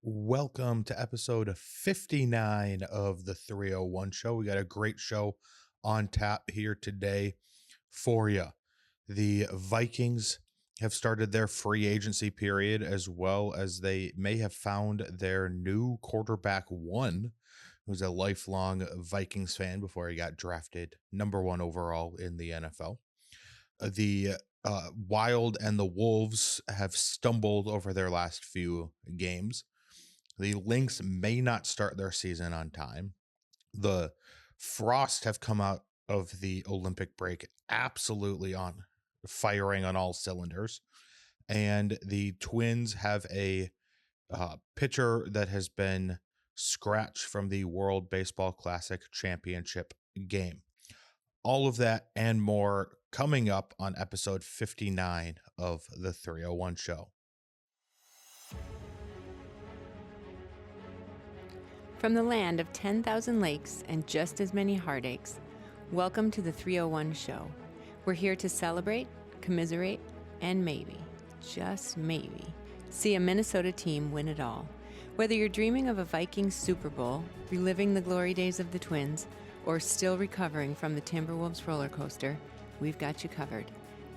Welcome to episode 59 of the 301 show. We got a great show on tap here today for you. The Vikings have started their free agency period, as well as they may have found their new quarterback one, who's a lifelong Vikings fan before he got drafted number one overall in the NFL. The Wild and the Wolves have stumbled over their last few games. The Lynx may not start their season on time. The Frost have come out of the Olympic break absolutely on firing on all cylinders. And the Twins have a pitcher that has been scratched from the World Baseball Classic Championship game. All of that and more coming up on episode 59 of the 301 show. From the land of 10,000 lakes and just as many heartaches, welcome to the 301 show. We're here to celebrate, commiserate, and maybe, just maybe, see a Minnesota team win it all. Whether you're dreaming of a Vikings Super Bowl, reliving the glory days of the Twins, or still recovering from the Timberwolves roller coaster, we've got you covered.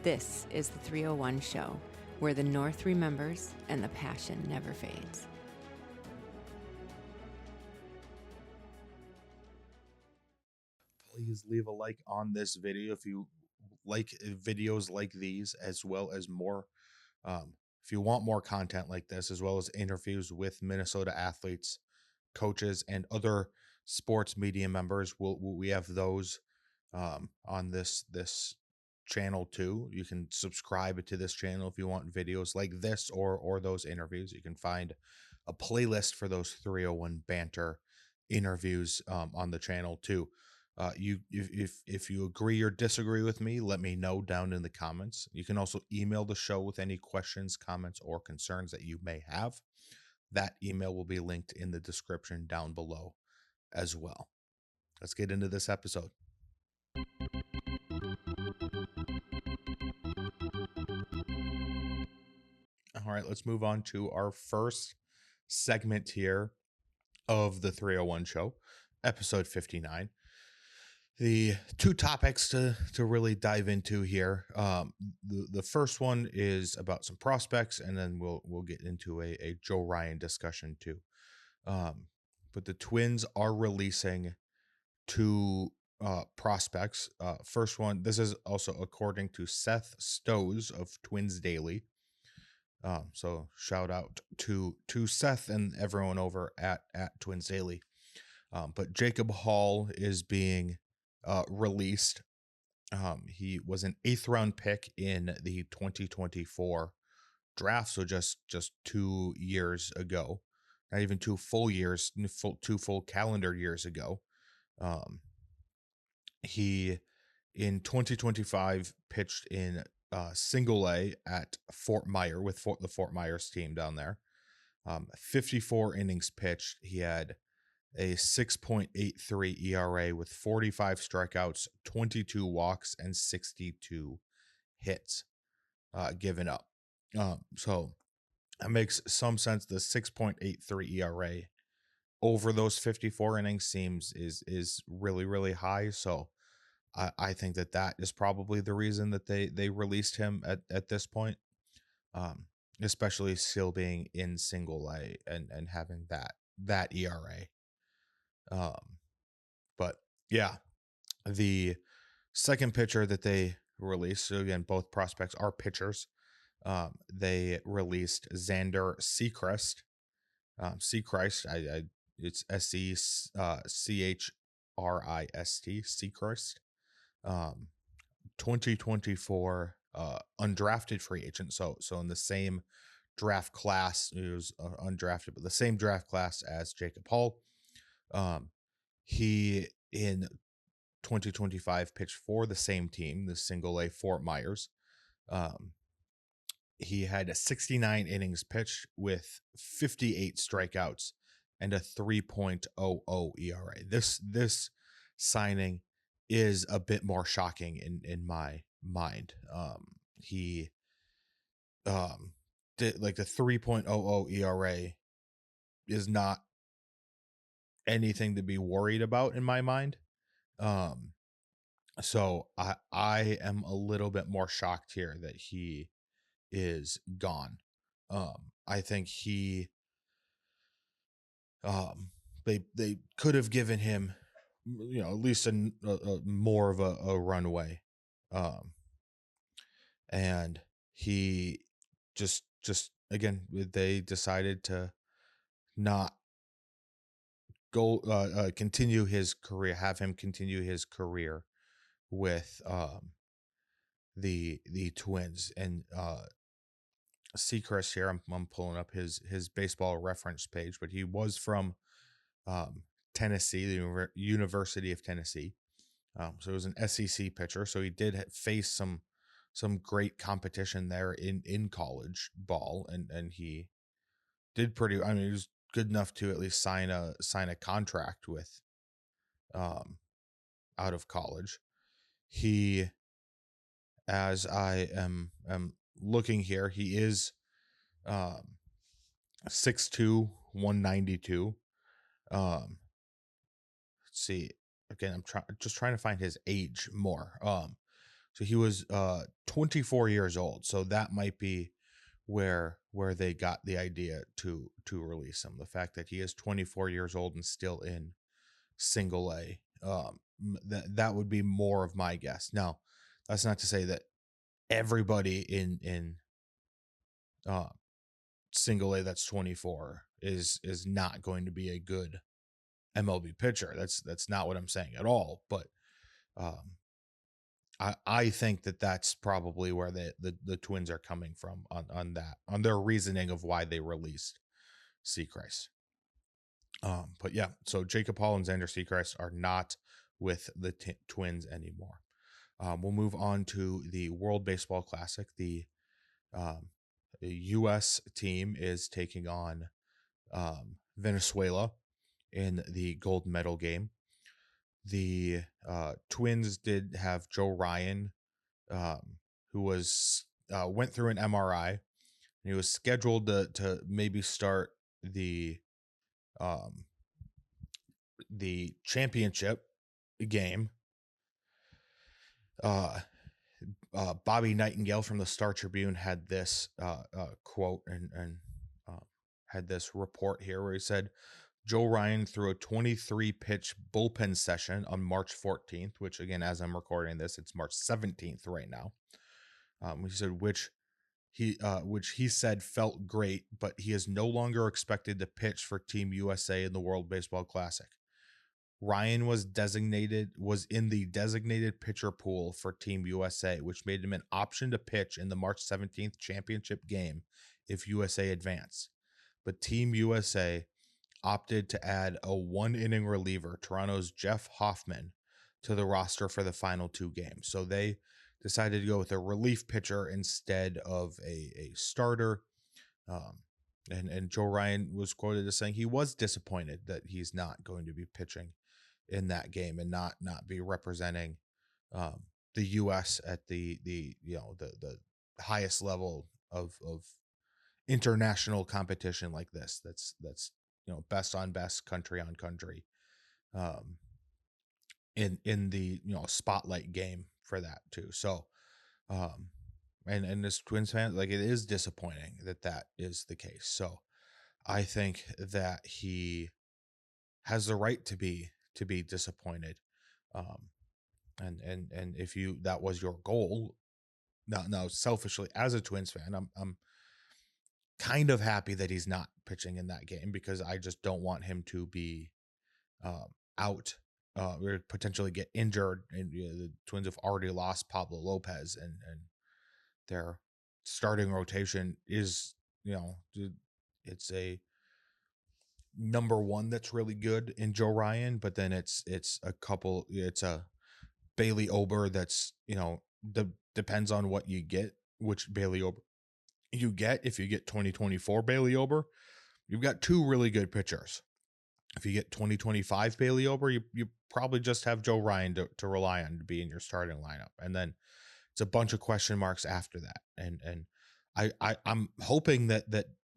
This is the 301 show, where the North remembers and the passion never fades. Please leave a like on this video if you like videos like these, as well as more. If you want more content like this, as well as interviews with Minnesota athletes, coaches, and other sports media members, we have those on this channel too. You can subscribe to this channel if you want videos like this or those interviews. You can find a playlist for those 301 banter interviews on the channel too. If you agree or disagree with me, let me know down in the comments. You can also email the show with any questions, comments, or concerns that you may have. That email will be linked in the description down below as well. Let's get into this episode. All right, let's move on to our first segment here of the 301 show, episode 59. The two topics to really dive into here. The first one is about some prospects, and then we'll get into a Joe Ryan discussion too. But the Twins are releasing two prospects. First one, this is also according to Seth Stows of Twins Daily. So shout out to Seth and everyone over at Twins Daily. But Jacob Hall is being released. He was an 8th round pick in the 2024 draft, so just 2 years ago, not even 2 full years, 2 full calendar years ago. He in 2025 pitched in single A at Fort Myer with the Fort Myers team down there. 54 innings pitched. He had a 6.83 ERA with 45 strikeouts, 22 walks, and 62 hits given up. So that makes some sense. The 6.83 ERA over those 54 innings seems is really, really high. So I think that is probably the reason that they released him at this point, especially still being in single A and having that ERA. But yeah, the second pitcher that they released, so again, both prospects are pitchers. They released Xander Sechrist. It's Sechrist, Sechrist. 2024 undrafted free agent. So in the same draft class, he was undrafted, but the same draft class as Jacob Hall. He in 2025 pitched for the same team, the single A Fort Myers. He had 69 innings pitched with 58 strikeouts and a 3.00 ERA. This signing is a bit more shocking in my mind. He did like the 3.00 ERA is not anything to be worried about in my mind. So I am a little bit more shocked here that he is gone. I think they could have given him, at least a more of a runway, and he just again, they decided to not go continue his career, have him continue his career with the Twins. And Seacrest here, I'm pulling up his baseball reference page, but he was from Tennessee, the University of Tennessee. So he was an SEC pitcher. So he did face some great competition there in college ball, and he did pretty. I mean, he was good enough to at least sign a contract with out of college. He, as I am looking here, he is 6'2", 192. Let's see. Again, I'm trying to find his age more. So he was 24 years old. So that might be where they got the idea to release him. The fact that he is 24 years old and still in single A. That would be more of my guess. Now, that's not to say that everybody in single A that's 24 is not going to be a good MLB pitcher. That's not what I'm saying at all. But I think that's probably where the Twins are coming from on their reasoning of why they released Seacrest. But yeah, so Jacob Hall and Xander Seacrest are not with the Twins anymore. We'll move on to the World Baseball Classic. The U.S. team is taking on Venezuela in the gold medal game. The Twins did have Joe Ryan, who was went through an MRI, and he was scheduled to maybe start the championship game. Bobby Nightingale from the Star Tribune had this quote and had this report here where he said, Joe Ryan threw a 23-pitch bullpen session on March 14th, which, again, as I'm recording this, it's March 17th right now. He said, which he said felt great, but he is no longer expected to pitch for Team USA in the World Baseball Classic. Ryan was in the designated pitcher pool for Team USA, which made him an option to pitch in the March 17th championship game if USA advanced. But Team USA opted to add a one-inning reliever, Toronto's Jeff Hoffman, to the roster for the final two games. So they decided to go with a relief pitcher instead of a starter. And Joe Ryan was quoted as saying he was disappointed that he's not going to be pitching in that game and not be representing the U.S. at the highest level of international competition like this. That's best on best, country on country, in the spotlight game for that too. So and as Twins fan, like, it is disappointing that is the case. So I think that he has the right to be disappointed. And if that was your goal, now selfishly as a Twins fan, I'm kind of happy that he's not pitching in that game, because I just don't want him to be out or potentially get injured. And the Twins have already lost Pablo Lopez, and their starting rotation is, it's a number one that's really good in Joe Ryan, but then it's a Bailey Ober that's, depends on what you get, which Bailey Ober you get. If you get 2024 Bailey Ober, you've got two really good pitchers. If you get 2025 Bailey Ober, you probably just have Joe Ryan to rely on to be in your starting lineup. And then it's a bunch of question marks after that. And I'm hoping that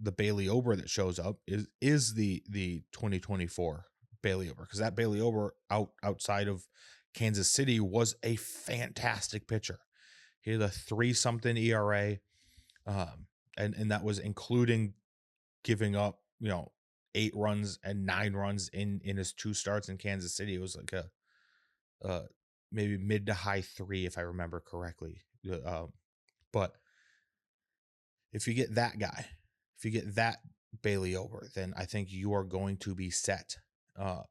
the Bailey Ober that shows up is the 2024 Bailey Ober, because that Bailey Ober outside of Kansas City was a fantastic pitcher. He had a 3-something ERA, and that was including giving up 8 runs and 9 runs in his 2 starts in Kansas City. It was like a maybe mid to high 3 if I remember correctly. But if you get that guy, if you get that Bailey Ober, then I think you are going to be set. Up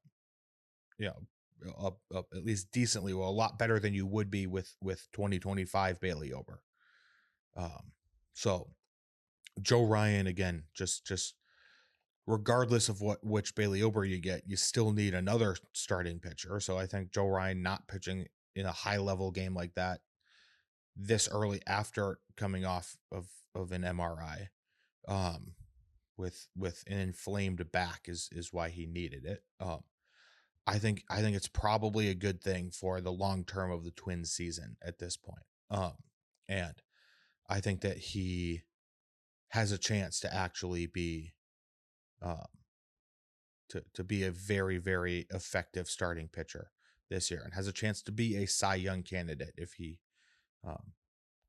at least decently, well, a lot better than you would be with 2025 Bailey Ober. So Joe Ryan, again, just regardless of which Bailey Ober you get, you still need another starting pitcher. So I think Joe Ryan not pitching in a high level game like that this early after coming off of an MRI, with an inflamed back is why he needed it. I think it's probably a good thing for the long term of the Twins season at this point. And I think that he has a chance to actually be to be a very, very effective starting pitcher this year, and has a chance to be a Cy Young candidate if he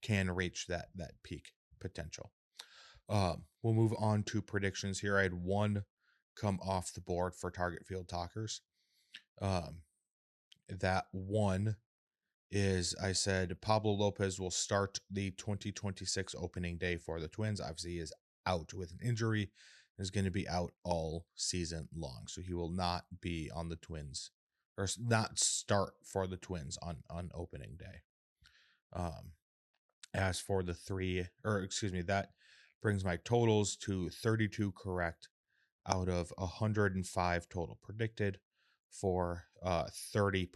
can reach that peak potential. We'll move on to predictions here. I had one come off the board for Target Field Talkers. That one is, I said Pablo Lopez will start the 2026 opening day for the Twins. Obviously, he is out with an injury, is going to be out all season long, so he will not be on the Twins, or not start for the Twins on opening day. As for the that brings my totals to 32 correct out of 105 total predicted for 30%.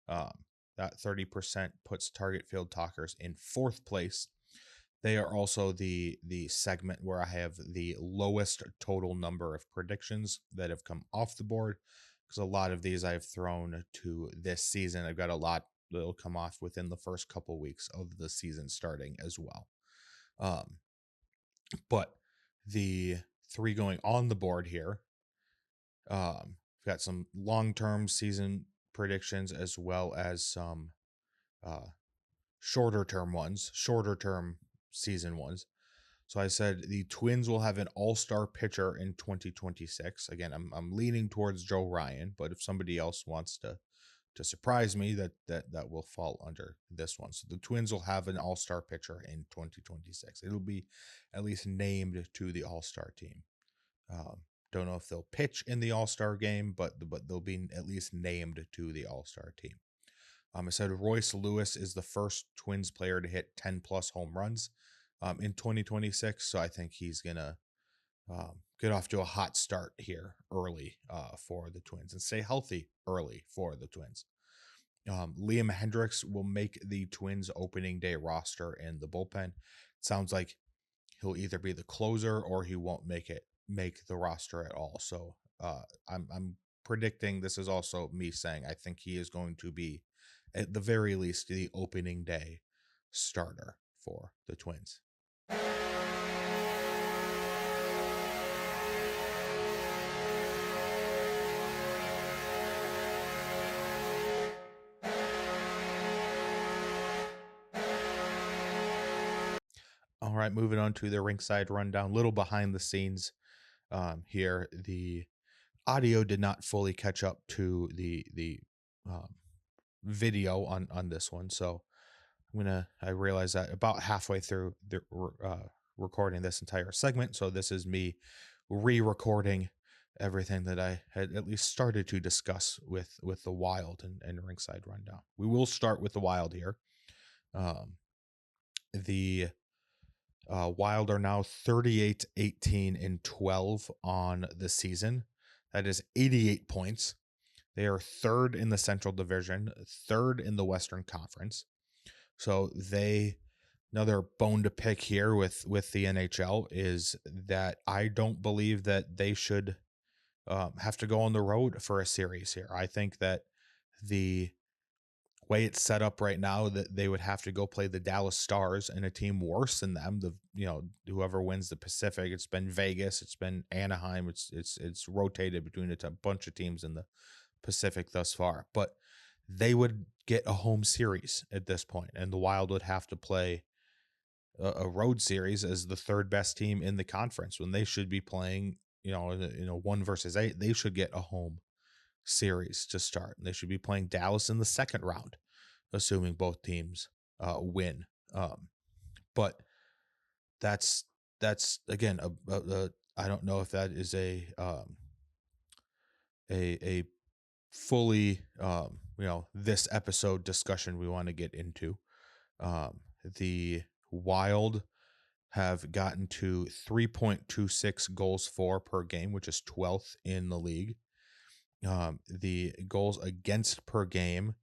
That 30% puts Target Field Talkers in 4th place. They are also the segment where I have the lowest total number of predictions that have come off the board, because a lot of these I've thrown to this season. I've got a lot that'll come off within the first couple weeks of the season starting as well. But the 3 going on the board here, we've got some long-term season predictions as well as some shorter term season ones. So I said the Twins will have an all-star pitcher in 2026. Again, I'm leaning towards Joe Ryan, but if somebody else wants to surprise me, that will fall under this one. So the Twins will have an all-star pitcher in 2026. It'll be at least named to the all-star team. Don't know if they'll pitch in the all-star game, but they'll be at least named to the all-star team. I said Royce Lewis is the first Twins player to hit 10 plus home runs in 2026. So I think he's gonna get off to a hot start here early for the Twins, and stay healthy early for the Twins. Liam Hendricks will make the Twins opening day roster in the bullpen. It sounds like he'll either be the closer or he won't make the roster at all. So I'm predicting, this is also me saying, I think he is going to be at the very least the opening day starter for the Twins. All right, moving on to the Rinkside Rundown. Little behind the scenes here. The audio did not fully catch up to the video on this one, so I realized that about halfway through the recording this entire segment. So this is me re-recording everything that I had at least started to discuss with the Wild and Rinkside Rundown. We will start with the Wild here. The Wild are now 38, 18, and 12 on the season. That is 88 points. They are 3rd in the Central Division, 3rd in the Western Conference. So another bone to pick here with the NHL is that I don't believe that they should have to go on the road for a series here. I think that the way it's set up right now, that they would have to go play the Dallas Stars and a team worse than them. Whoever wins the Pacific. It's been Vegas, it's been Anaheim. It's rotated between a bunch of teams in the Pacific thus far, but they would get a home series at this point, and the Wild would have to play a road series as the third best team in the conference when they should be playing, 1 versus 8. They should get a home series to start. They should be playing Dallas in the second round, assuming both teams win. But that's again I don't know if that is a fully this episode discussion we want to get into. The Wild have gotten to 3.26 goals for per game, which is 12th in the league. The goals against per game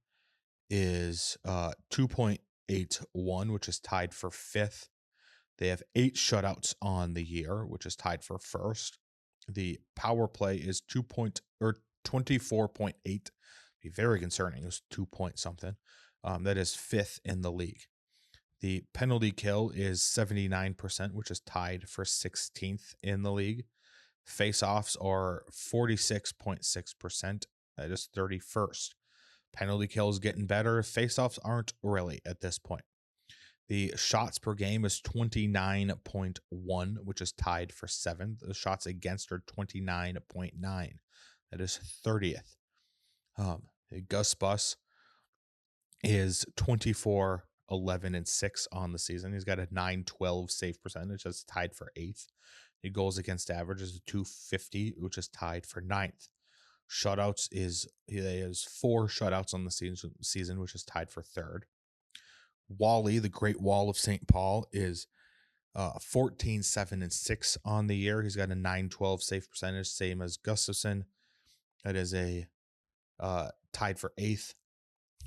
is 2.81, which is tied for 5th. They have 8 shutouts on the year, which is tied for 1st. The power play is 24.8. Be very concerning. It was 2 point something. That is 5th in the league. The penalty kill is 79%, which is tied for 16th in the league. Face-offs are 46.6%. That is 31st. Penalty kill is getting better. Face-offs aren't really at this point. The shots per game is 29.1, which is tied for 7th. The shots against are 29.9. That is 30th. Gus Bus is 24, 11, and 6 on the season. He's got a 912 save percentage. That's tied for 8th. The goals against average is a 250, which is tied for 9th. Shutouts he has 4 shutouts on the season, which is tied for 3rd. Wally, the Great Wall of St. Paul, is 14, 7, and 6 on the year. He's got a 912 save percentage, same as Gustafsson. That is a tied for 8th.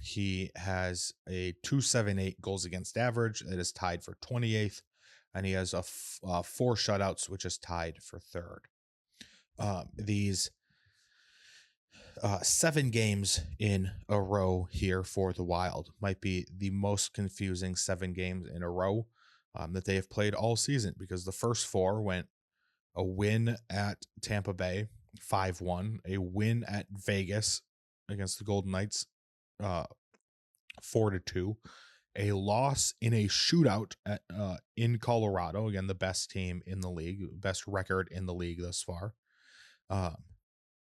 He has a 278 goals against average. That is tied for 28th. And he has 4 shutouts, which is tied for 3rd. These 7 games in a row here for the Wild might be the most confusing 7 games in a row that they have played all season, because the first 4 went a win at Tampa Bay, 5-1, a win at Vegas against the Golden Knights, 4-2, a loss in a shootout in Colorado, again the best team in the league, best record in the league thus far.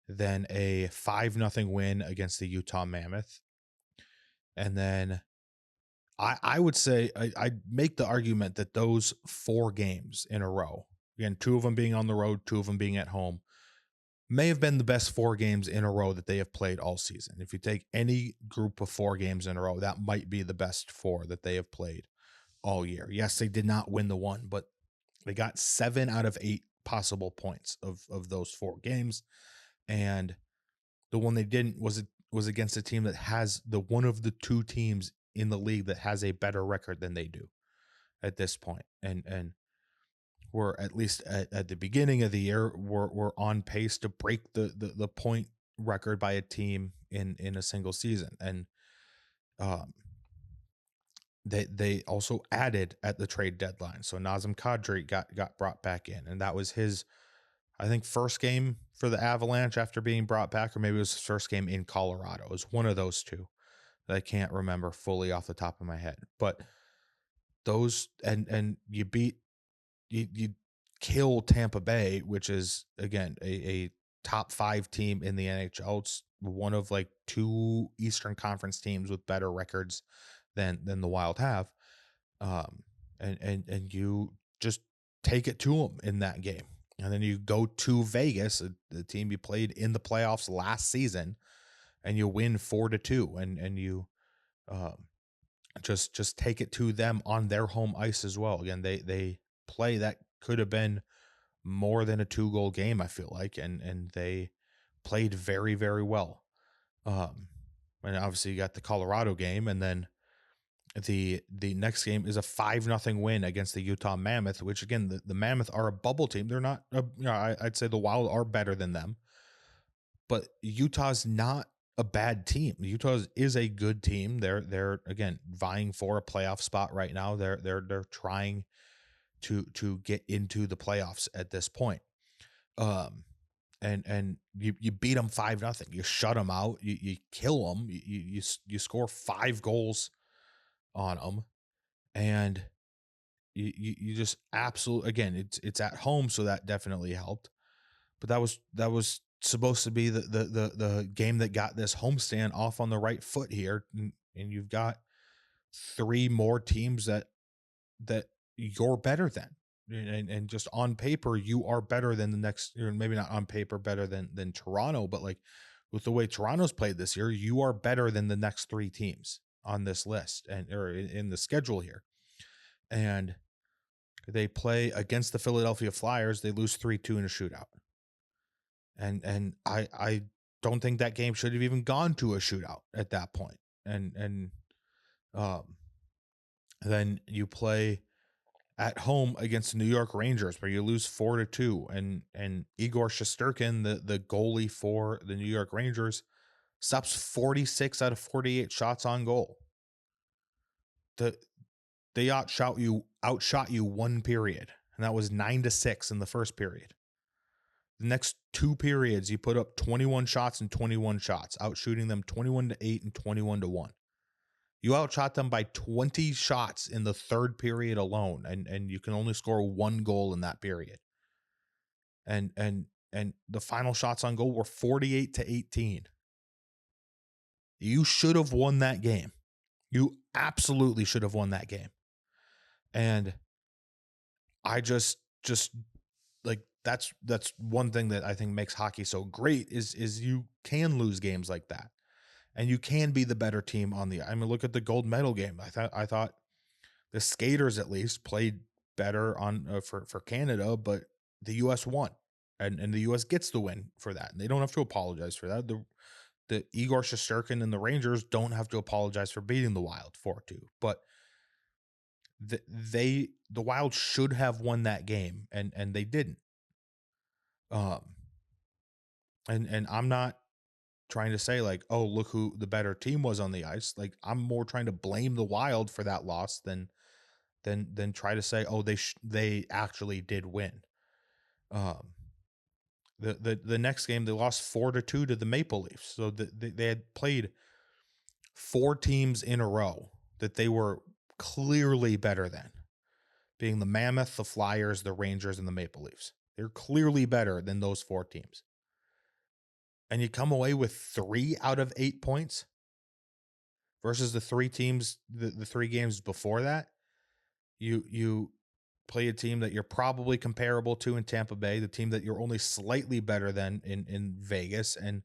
Then a 5-0 win against the Utah Mammoth, and then I would say I'd make the argument that those 4 games in a row, again 2 of them being on the road, 2 of them being at home, may have been the best 4 games in a row that they have played all season. If you take any group of 4 games in a row, that might be the best 4 that they have played all year. Yes, they did not win the one, but they got 7 out of 8 possible points of those 4 games. And the one they didn't was against a team that has one of the 2 teams in the league that has a better record than they do at this point. And we're, at least at the beginning of the year, we're on pace to break the point record by a team in a single season. And they also added at the trade deadline. So Nazem Kadri got brought back in, and that was his, I think, first game for the Avalanche after being brought back, or maybe it was his first game in Colorado. It was one of those 2 that I can't remember fully off the top of my head. But those, and you kill Tampa Bay, which is, again, a top 5 team in the NHL. It's one of like 2 Eastern Conference teams with better records than the Wild have. And you just take it to them in that game. And then you go to Vegas, the team you played in the playoffs last season, and you win 4-2, and you just take it to them on their home ice as well. Again, they play that could have been more than a 2-goal game, I feel like, and they played very, very well. And obviously you got the Colorado game, and then the next game is a 5-0 win against the Utah Mammoth, which, again, the Mammoth are a bubble team. They're not, I'd say the Wild are better than them, but Utah's not a bad team. Utah is a good team. They're again vying for a playoff spot right now. They're trying to get into the playoffs at this point. Um, and you beat them 5-0. You shut them out. You kill them. You score 5 goals on them, and you just absolutely, again, it's at home, so that definitely helped. But that was supposed to be the game that got this homestand off on the right foot here, and you've got 3 more teams that you're better than. And just on paper, you are better than the next, or maybe not on paper better than Toronto, but like with the way Toronto's played this year, you are better than the next 3 teams on this list and or in the schedule here. And they play against the Philadelphia Flyers. They lose 3-2 in a shootout. And I don't think that game should have even gone to a shootout at that point. And um, then you play at home against the New York Rangers, where you lose 4-2, and Igor Shesterkin, the goalie for the New York Rangers, stops 46 out of 48 shots on goal. They outshot you 1 period, and that was 9-6 in the first period. The next 2 periods, you put up 21 shots and 21 shots, outshooting them 21-8 and 21-1. You outshot them by 20 shots in the third period alone, and you can only score 1 goal in that period. And the final shots on goal were 48-18. You should have won that game. You absolutely should have won that game. And I just like that's one thing that I think makes hockey so great is you can lose games like that. And you can be the better team on the, I mean, look at the gold medal game. I thought the skaters at least played better on for Canada, but the U.S. won, and the U.S. gets the win for that. And they don't have to apologize for that. The Igor Shesterkin and the Rangers don't have to apologize for beating the Wild 4-2, but the Wild should have won that game, and they didn't. And I'm not trying to say like, oh, look who the better team was on the ice. Like, I'm more trying to blame the Wild for that loss than try to say, oh, they actually did win. The next game they lost 4-2 to the Maple Leafs. So they had played 4 teams in a row that they were clearly better than, being the Mammoth, the Flyers, the Rangers, and the Maple Leafs. They're clearly better than those 4 teams. And you come away with 3 out of 8 points versus the 3 teams, the 3 games before that. You play a team that you're probably comparable to in Tampa Bay, the team that you're only slightly better than in Vegas, and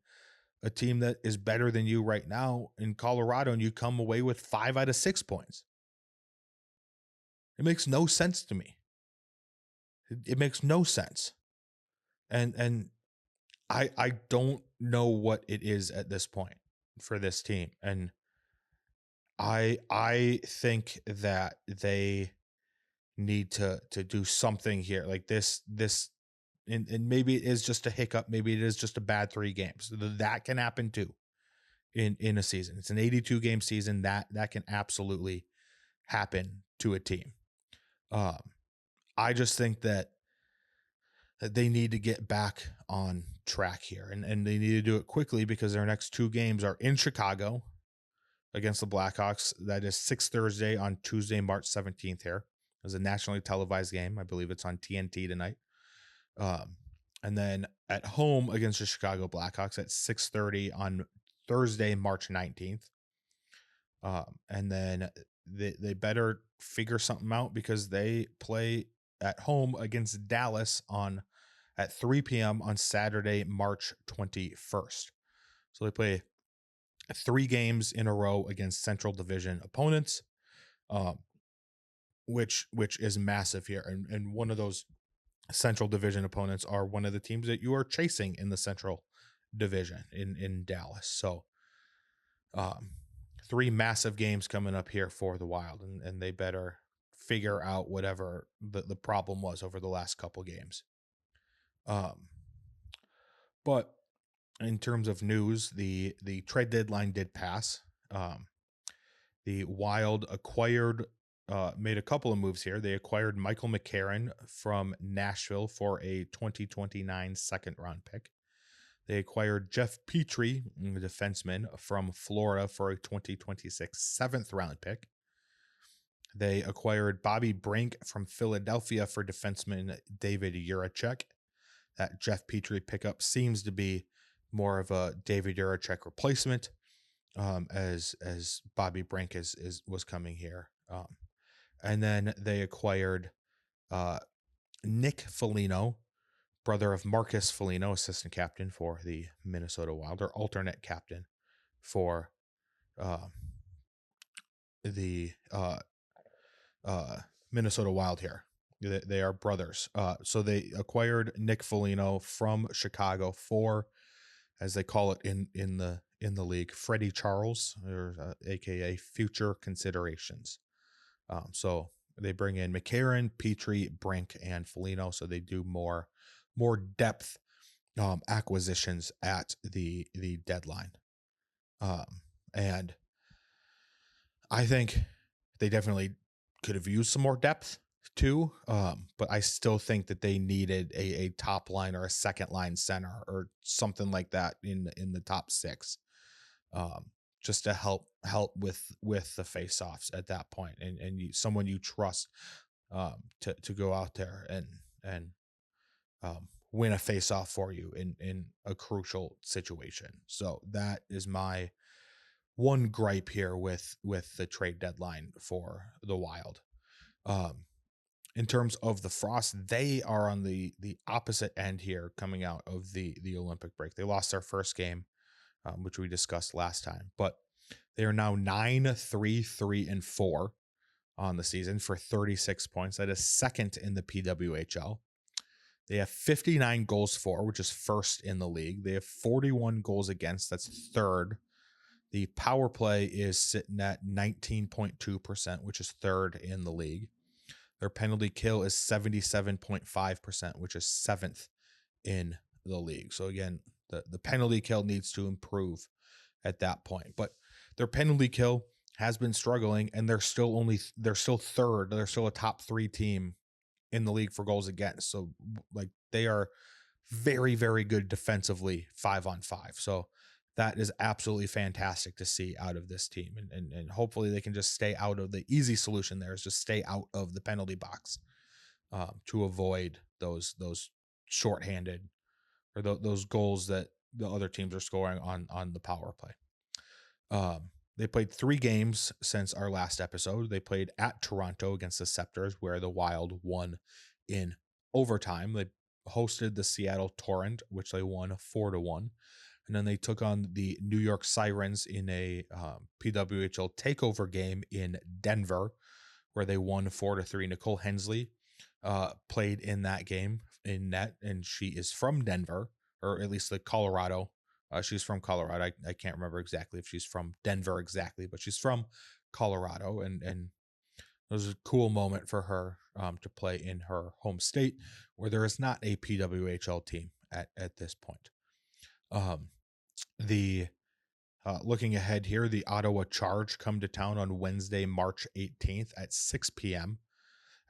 a team that is better than you right now in Colorado, and you come away with 5 out of 6 points. It makes no sense to me. It makes no sense. And I don't know what it is at this point for this team. And I think that they need to do something here. Like this and maybe it is just a hiccup, maybe it is just a bad 3 games. That can happen too in a season. It's an 82 game season. That can absolutely happen to a team. I just think that they need to get back on track here, and they need to do it quickly, because their next 2 games are in Chicago against the Blackhawks. That is 6 Thursday on Tuesday, March 17th here. It was a nationally televised game. I believe it's on TNT tonight. And then at home against the Chicago Blackhawks at 6:30 on Thursday, March 19th. And then they better figure something out, because they play at home against Dallas at 3 p.m. on Saturday, March 21st. So they play 3 games in a row against Central Division opponents, which is massive here. And one of those Central Division opponents are one of the teams that you are chasing in the Central Division in Dallas. So 3 massive games coming up here for the Wild, and they better figure out whatever the problem was over the last couple games. But in terms of news, the trade deadline did pass. The Wild made a couple of moves here. They acquired Michael McCarron from Nashville for a 2029 second round pick. They acquired Jeff Petrie, a defenseman from Florida, for a 2026 seventh round pick. They acquired Bobby Brink from Philadelphia for defenseman David Juracek. That Jeff Petrie pickup seems to be more of a David Juracek replacement, as Bobby Brink was coming here. And then they acquired Nick Foligno, brother of Marcus Foligno, assistant captain for the Minnesota Wild, or alternate captain for the Minnesota Wild here. They are brothers. So they acquired Nick Foligno from Chicago for, as they call it in the league, Freddie Charles, or aka future considerations. So they bring in McCarron, Petrie, Brink, and Foligno. So they do more depth acquisitions at the deadline. And I think they definitely could have used some more depth too. But I still think that they needed a top line or a second line center or something like that in the top six. Just to help with the face-offs at that point, and someone you trust to go out there and win a face-off for you in a crucial situation. So that is my one gripe here with the trade deadline for the Wild. In terms of the Frost, they are on the opposite end here coming out of the Olympic break. They lost their first game, which we discussed last time, but they are now 9-3-3-4 on the season for 36 points. That is second in the PWHL. They have 59 goals for, which is first in the league. They have 41 goals against. That's third. The power play is sitting at 19.2%, which is third in the league. Their penalty kill is 77.5%, which is seventh in the league. So again, the penalty kill needs to improve at that point. But their penalty kill has been struggling, and they're still third. They're still a top 3 team in the league for goals against. So like they are very, very good defensively 5-on-5. So that is absolutely fantastic to see out of this team. And hopefully they can just stay out of the easy solution there is just stay out of the penalty box to avoid those shorthanded or those goals that the other teams are scoring on the power play. They played 3 games since our last episode. They played at Toronto against the Scepters, where the Wild won in overtime. They hosted the Seattle Torrent, which they won 4-1. And then they took on the New York Sirens in a PWHL takeover game in Denver, where they won 4-3. Nicole Hensley played in that game in net, and she is from Denver, or at least Colorado. She's from Colorado. I can't remember exactly if she's from Denver exactly, but she's from Colorado, and it was a cool moment for her to play in her home state, where there is not a PWHL team at this point. Looking ahead here, the Ottawa Charge come to town on Wednesday, March 18th at 6 p.m.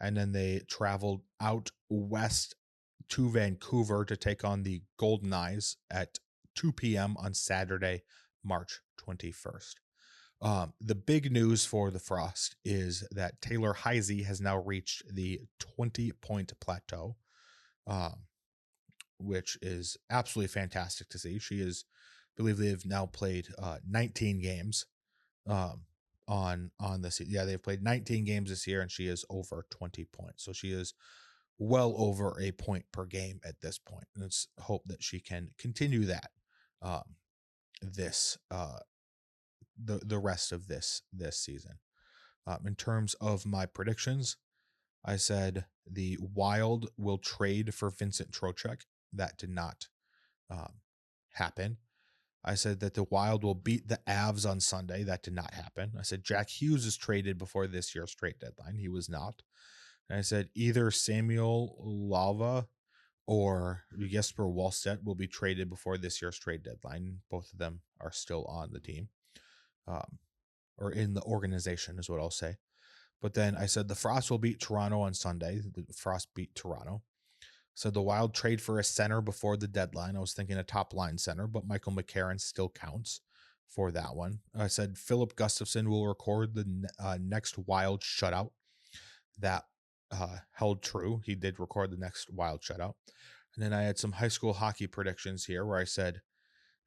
And then they traveled out west to Vancouver to take on the Golden Eyes at 2 p.m. on Saturday, March 21st. The big news for the Frost is that Taylor Heisey has now reached the 20-point plateau, which is absolutely fantastic to see. She is, I believe they've now played 19 games on this. Yeah, they've played 19 games this year, and she is over 20 points. So she is well over a point per game at this point. And let's hope that she can continue that the rest of this season. In terms of my predictions, I said the Wild will trade for Vincent Trocheck. That did not happen. I said that the Wild will beat the Avs on Sunday. That did not happen. I said Jack Hughes is traded before this year's trade deadline. He was not. And I said either Samuel Lava or Jesper Wallstedt will be traded before this year's trade deadline. Both of them are still on the team, or in the organization is what I'll say. But then I said the Frost will beat Toronto on Sunday. The Frost beat Toronto. So the Wild trade for a center before the deadline. I was thinking a top line center, but Michael McCarron still counts for that one. I said Philip Gustafson will record the next Wild shutout. That held true. He did record the next Wild shutout. And then I had some high school hockey predictions here where I said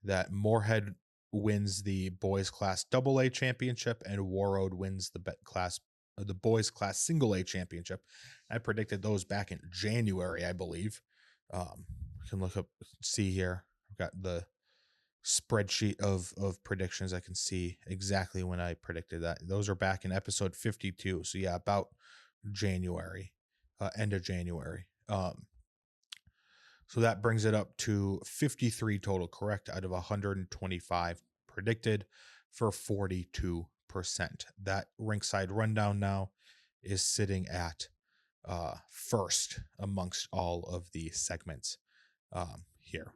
that Moorhead wins the boys class AA championship and Warroad wins the boys class single A championship. I predicted those back in January, I believe. You can look up, see here. I've got the spreadsheet of predictions. I can see exactly when I predicted that. Those are back in episode 52. So yeah, about January, end of January. So that brings it up to 53 total correct out of 125 predicted for 42%. That Rinkside Rundown now is sitting at first amongst all of the segments here.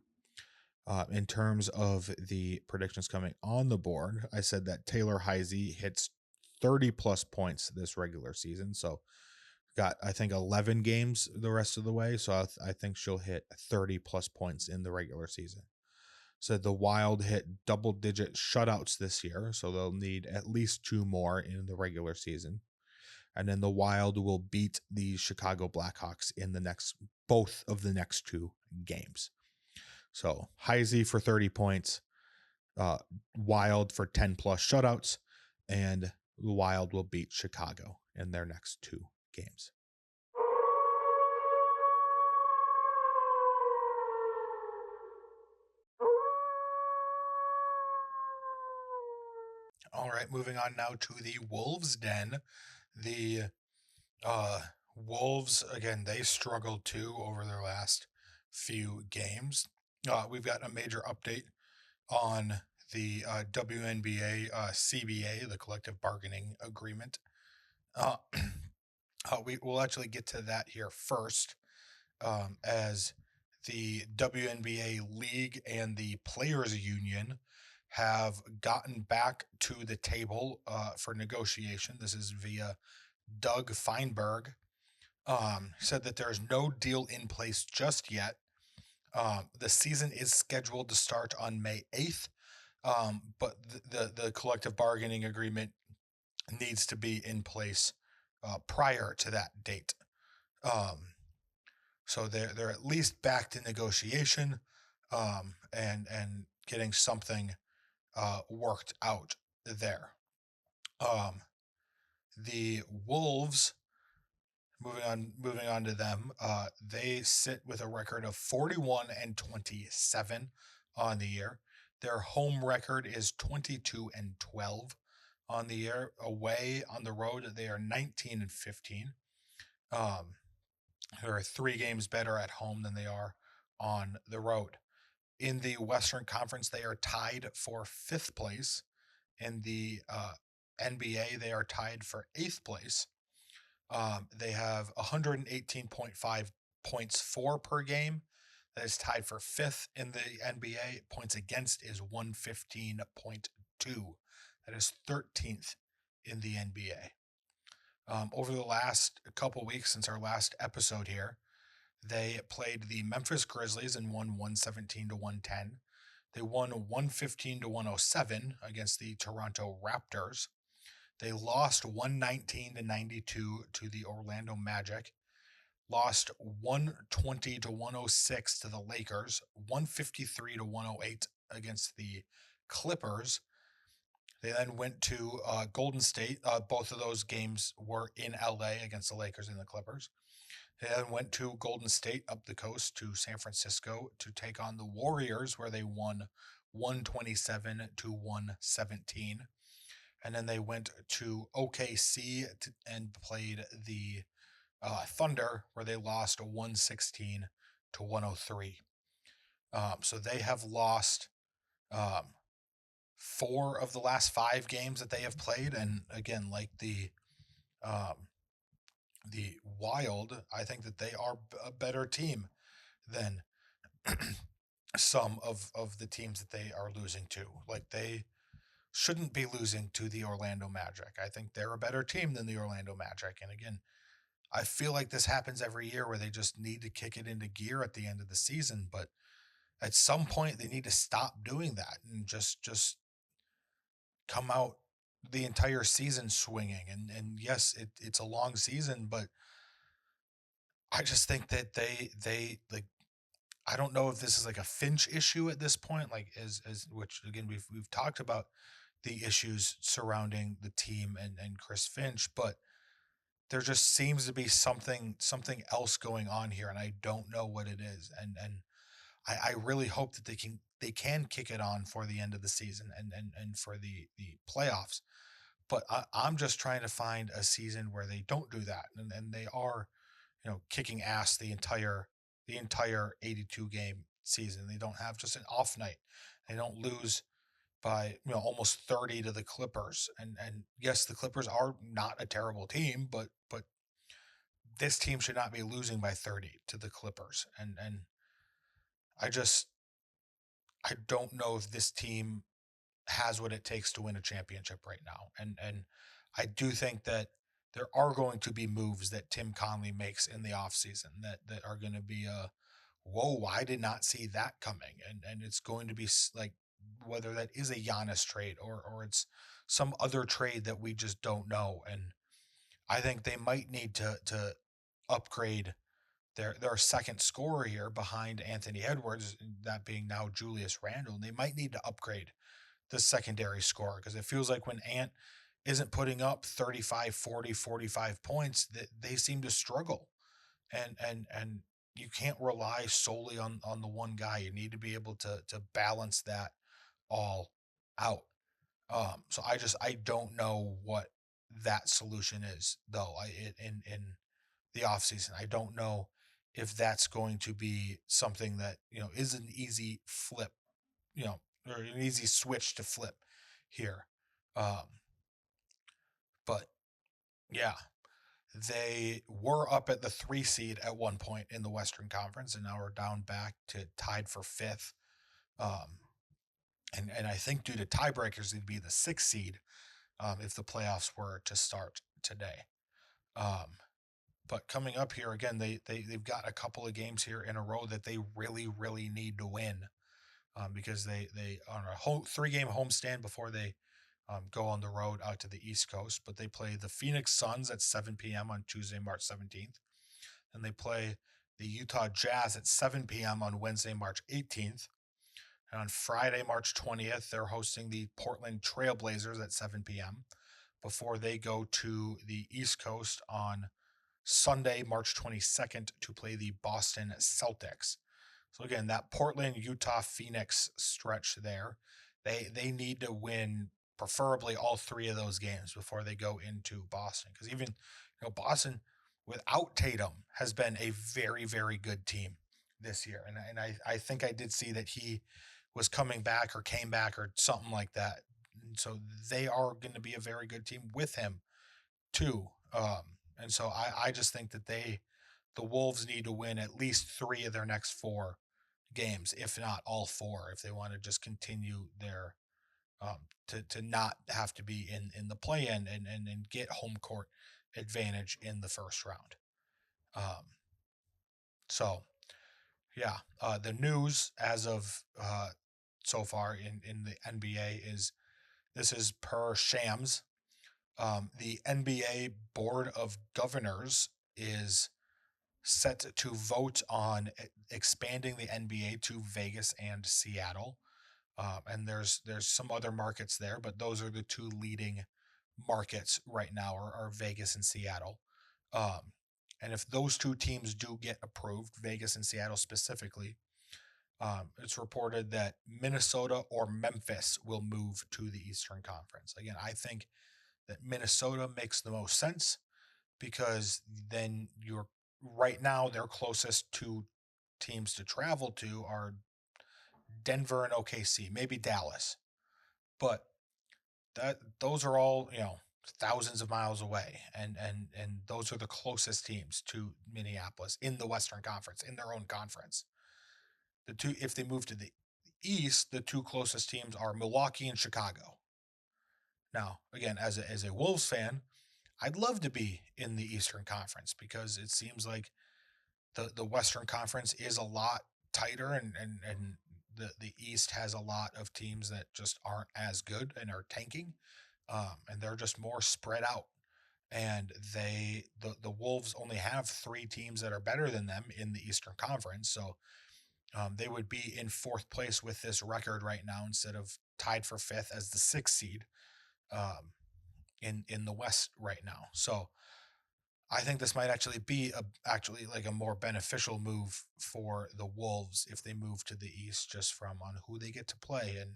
In terms of the predictions coming on the board, I said that Taylor Heisey hits 30 plus points this regular season. So got, I think, 11 games the rest of the way. So I think she'll hit 30 plus points in the regular season. So the Wild hit double-digit shutouts this year. So they'll need at least 2 more in the regular season. And then the Wild will beat the Chicago Blackhawks in both of the next 2 games. So Heisey for 30 points, Wild for 10 plus shutouts, and the Wild will beat Chicago in their next 2 games. All right, moving on now to the Wolves' den. The Wolves, again, they struggled too over their last few games. We've got a major update on the WNBA CBA, the collective bargaining agreement. We'll actually get to that here first, as the WNBA League and the Players Union have gotten back to the table for negotiation. This is via Doug Feinberg. Said that there's no deal in place just yet. The season is scheduled to start on May 8th, but the collective bargaining agreement needs to be in place prior to that date. So they're at least back to negotiation and getting something worked out there. The Wolves, moving on to them, they sit with a record of 41-27 on the year. Their home record is 22-12 on the year. Away on the road, they are 19-15. They are 3 games better at home than they are on the road. In the Western Conference, they are tied for 5th place. In the NBA, they are tied for 8th place. They have 118.5 points for per game. That is tied for 5th in the NBA. Points against is 115.2. That is 13th in the NBA. Over the last couple weeks since our last episode here, they played the Memphis Grizzlies and won 117-110. They won 115-107 against the Toronto Raptors. They lost 119-92 to the Orlando Magic. Lost 120-106 to the Lakers. 153-108 against the Clippers. They then went to Golden State. Both of those games were in LA against the Lakers and the Clippers. They then went to Golden State up the coast to San Francisco to take on the Warriors, where they won 127-117. And then they went to OKC and played the Thunder, where they lost 116-103. So they have lost 4 of the last 5 games that they have played. And again, like the Wild, I think that they are a better team than some of the teams that they are losing to. Like, they shouldn't be losing to the Orlando Magic. I think they're a better team than the Orlando Magic. And again, I feel like this happens every year where they just need to kick it into gear at the end of the season, but at some point they need to stop doing that and just come out the entire season swinging. And yes, it's a long season, but I just think that they like, I don't know if this is like a Finch issue at this point, like as which again we've talked about the issues surrounding the team and Chris Finch, but there just seems to be something else going on here, and I don't know what it is. And I really hope that they can kick it on for the end of the season and for the playoffs. But I'm just trying to find a season where they don't do that, and they are, kicking ass the entire 82 game season. They don't have just an off night. They don't lose by almost 30 to the Clippers. And yes, the Clippers are not a terrible team, but this team should not be losing by 30 to the Clippers. And I just I don't know if this team has what it takes to win a championship right now. And I do think that there are going to be moves that Tim Conley makes in the offseason that are going to be whoa, I did not see that coming. And it's going to be like, whether that is a Giannis trade or it's some other trade that we just don't know. And I think they might need to upgrade their second scorer here behind Anthony Edwards, that being now Julius Randle. They might need to upgrade the secondary scorer, because it feels like when Ant isn't putting up 35, 40, 45 points, that they seem to struggle. And you can't rely solely on the one guy. You need to be able to balance that all out. So I don't know what that solution is, though. In the offseason, I don't know if that's going to be something that is an easy flip, you know, or an easy switch to flip here. Um, but yeah, they were up at the 3 seed at one point in the Western Conference, and now we're down back to tied for fifth. Um, and I think due to tiebreakers, they'd be the 6 seed if the playoffs were to start today. Um, but coming up here again, they've got a couple of games here in a row that they really need to win, because they on a whole 3 game homestand before they go on the road out to the East Coast. But they play the Phoenix Suns at 7 p.m. on Tuesday, March 17th, and they play the Utah Jazz at 7 p.m. on Wednesday, March 18th. And on Friday, March 20th, they're hosting the Portland Trailblazers at 7 p.m. before they go to the East Coast on Sunday, March 22nd, to play the Boston Celtics. So again, that Portland, Utah, Phoenix stretch there, they need to win preferably all 3 of those games before they go into Boston. Because even Boston without Tatum has been a very good team this year, and I think I did see that he was coming back or came back or something like that. And so they are going to be a very good team with him too. And so I just think that the Wolves need to win at least 3 of their next 4 games, if not all 4, if they want to just continue their to not have to be in the play-in and get home court advantage in the first round. Um, so yeah, the news as of so far in the NBA is, this is per Shams. The NBA Board of Governors is set to vote on expanding the NBA to Vegas and Seattle. And there's some other markets there, but those are the 2 leading markets right now are Vegas and Seattle. Um, and if those 2 teams do get approved, Vegas and Seattle specifically, it's reported that Minnesota or Memphis will move to the Eastern Conference. Again, I think that Minnesota makes the most sense, because then you're right now their closest 2 teams to travel to are Denver and OKC, maybe Dallas, but those are all thousands of miles away, and those are the closest teams to Minneapolis in the Western Conference, in their own conference. if they move to the East, the two closest teams are Milwaukee and Chicago. Now, again, as a Wolves fan, I'd love to be in the Eastern Conference because it seems like the Western Conference is a lot tighter, and the East has a lot of teams that just aren't as good and are tanking, and they're just more spread out. And the Wolves only have three teams that are better than them in the Eastern Conference, so they would be in fourth place with this record right now instead of tied for fifth as the sixth seed um, in the West right now. So I think this might actually be actually like a more beneficial move for the Wolves if they move to the East, just from on who they get to play and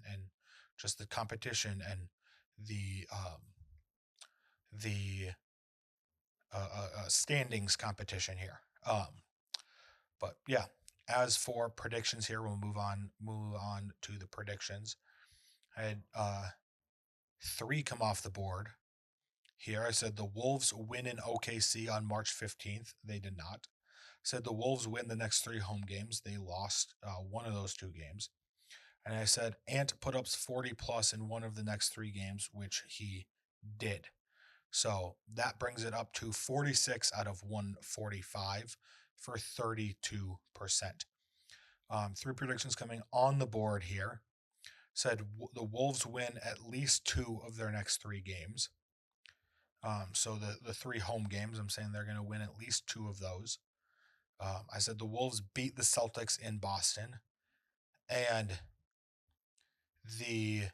just the competition and the standings competition here. But yeah, as for predictions here, we'll move on to the predictions. I had three come off the board here. I said the Wolves win in OKC on March 15th. They did not. I said the Wolves win the next three home games. They lost one of those two games. And I said Ant put up 40 plus in one of the next three games, which he did. So that brings it up to 46 out of 145 for 32%. Three predictions coming on the board here. Said the Wolves win at least two of their next three games. So the three home games, I'm saying they're going to win at least two of those. I said the Wolves beat the Celtics in Boston, and the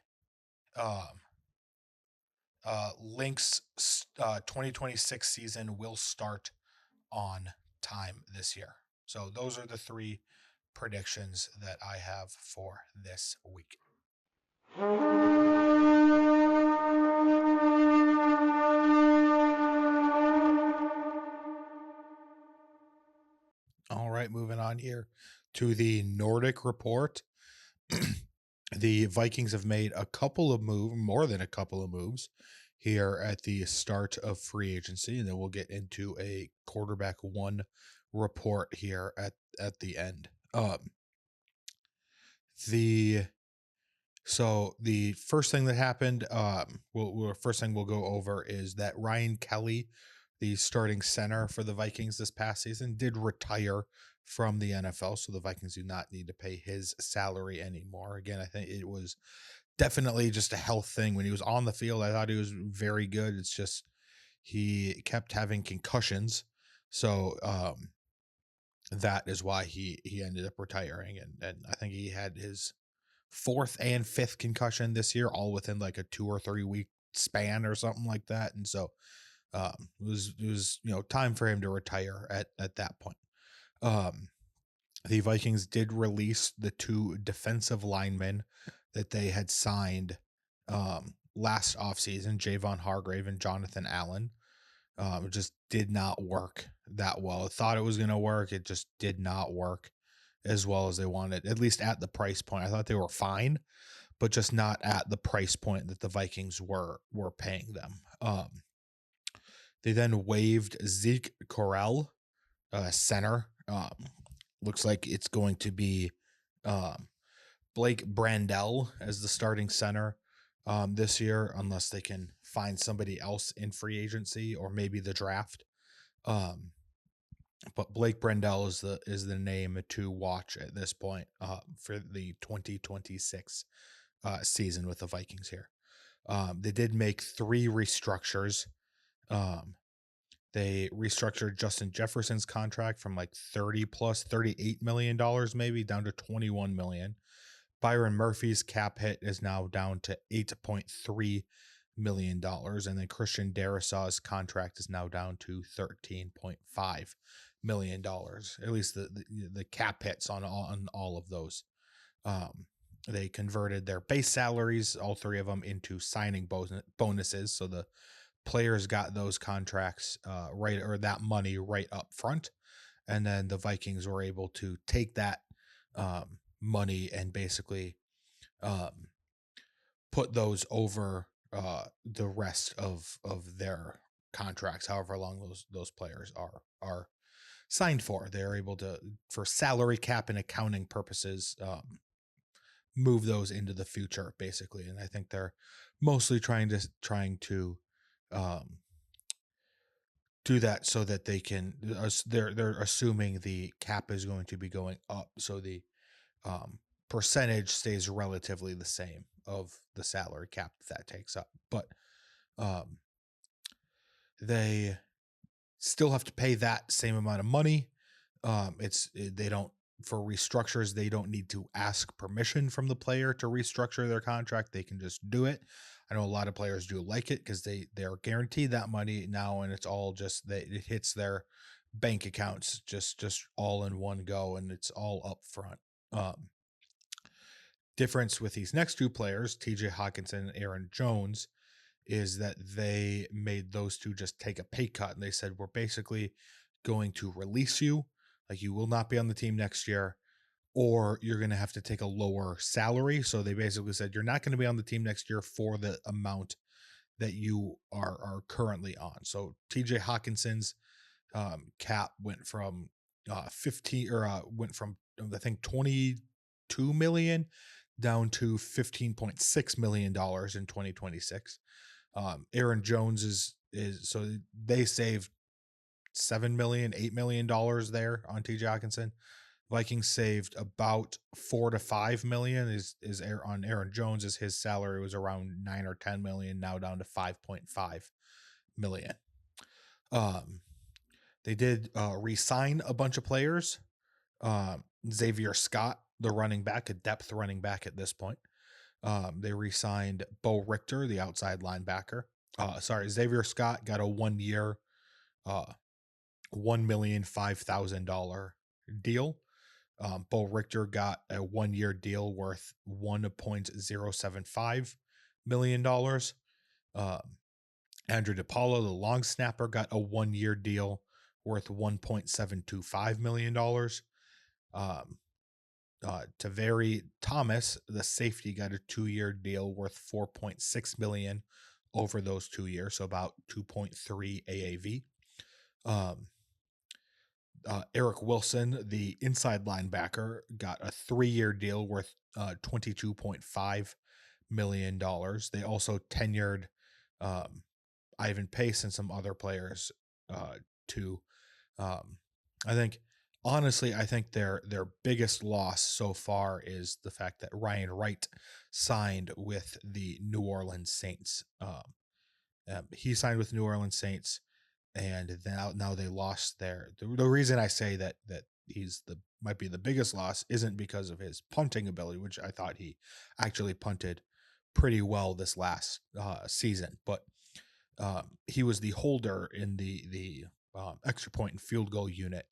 Lynx 2026 season will start on time this year. So those are the three predictions that I have for this week. All right, moving on here to the Nordic Report. The Vikings have made a couple of moves, more than a couple of moves here at the start of free agency, and then we'll get into a quarterback one report here at the end. So the first thing that happened, first thing we'll go over is that Ryan Kelly, the starting center for the Vikings this past season, did retire from the NFL, so the Vikings do not need to pay his salary anymore. Again, I think it was definitely just a health thing. When he was on the field, I thought he was very good. It's just he kept having concussions, so that is why he ended up retiring, and I think he had his fourth and fifth concussion this year, all within like a 2 or 3 week span or something like that. And so it was time for him to retire at that point. The Vikings did release the two defensive linemen that they had signed last offseason, Javon Hargrave and Jonathan Allen. It just did not work that well. I thought it was going to work. It just did not work as well as they wanted, at least at the price point. I thought they were fine, but just not at the price point that the Vikings were paying them. They then waived Zeke Correll, center. Looks like it's going to be Blake Brandel as the starting center this year, unless they can find somebody else in free agency or maybe the draft. But Blake Brandel is the name to watch at this point for the 2026 season with the Vikings here. They did make three restructures. They restructured Justin Jefferson's contract from like $38 million maybe down to $21 million. Byron Murphy's cap hit is now down to $8.3 million, and then Christian Darrisaw's contract is now down to $13.5 million. At least the cap hits on all of those. They converted their base salaries, all three of them, into signing bonuses, so the players got those contracts right, or that money right up front, and then the Vikings were able to take that money and basically put those over the rest of their contracts, however long those players are signed for. They're able to, for salary cap and accounting purposes, move those into the future, basically. And I think they're mostly trying to do that so that they can. They're assuming the cap is going to be going up, so the percentage stays relatively the same of the salary cap that takes up, but they still have to pay that same amount of money. They don't, for restructures, they don't need to ask permission from the player to restructure their contract. They can just do it. I know a lot of players do like it because they are guaranteed that money now, and it's all just it hits their bank accounts just all in one go, and it's all up front. Difference with these next two players, TJ Hawkinson and Aaron Jones, is that they made those two just take a pay cut, and they said, we're basically going to release you. Like, you will not be on the team next year, or you're going to have to take a lower salary. So they basically said, you're not going to be on the team next year for the amount that you are currently on. So TJ Hawkinson's cap went from 15 or went from, I think, 22 million down to $15.6 million in 2026. Aaron Jones is so they saved $7 million, $8 million there on TJ Hawkinson. Vikings saved about 4 to 5 million is on Aaron Jones, as his salary was around 9 or 10 million, now down to 5.5 million. They did re-sign a bunch of players. Xavier Scott, the running back, a depth running back at this point. They re-signed Bo Richter, the outside linebacker. Xavier Scott got a 1 year, $1,005,000 deal. Bo Richter got a 1 year deal worth $1.075 million. Andrew DePaulo, the long snapper, got a 1 year deal worth $1.725 million. Taveri Thomas, the safety, got a 2 year deal worth $4.6 million over those 2 years, so about 2.3 AAV. Eric Wilson, the inside linebacker, got a 3 year deal worth $22.5 million. They also tenured Ivan Pace and some other players too. I think their biggest loss so far is the fact that Ryan Wright signed with the New Orleans Saints. He signed with New Orleans Saints, and now they lost the reason I say that he's might be the biggest loss isn't because of his punting ability, which I thought he actually punted pretty well this last season, but he was the holder in the extra point and field goal unit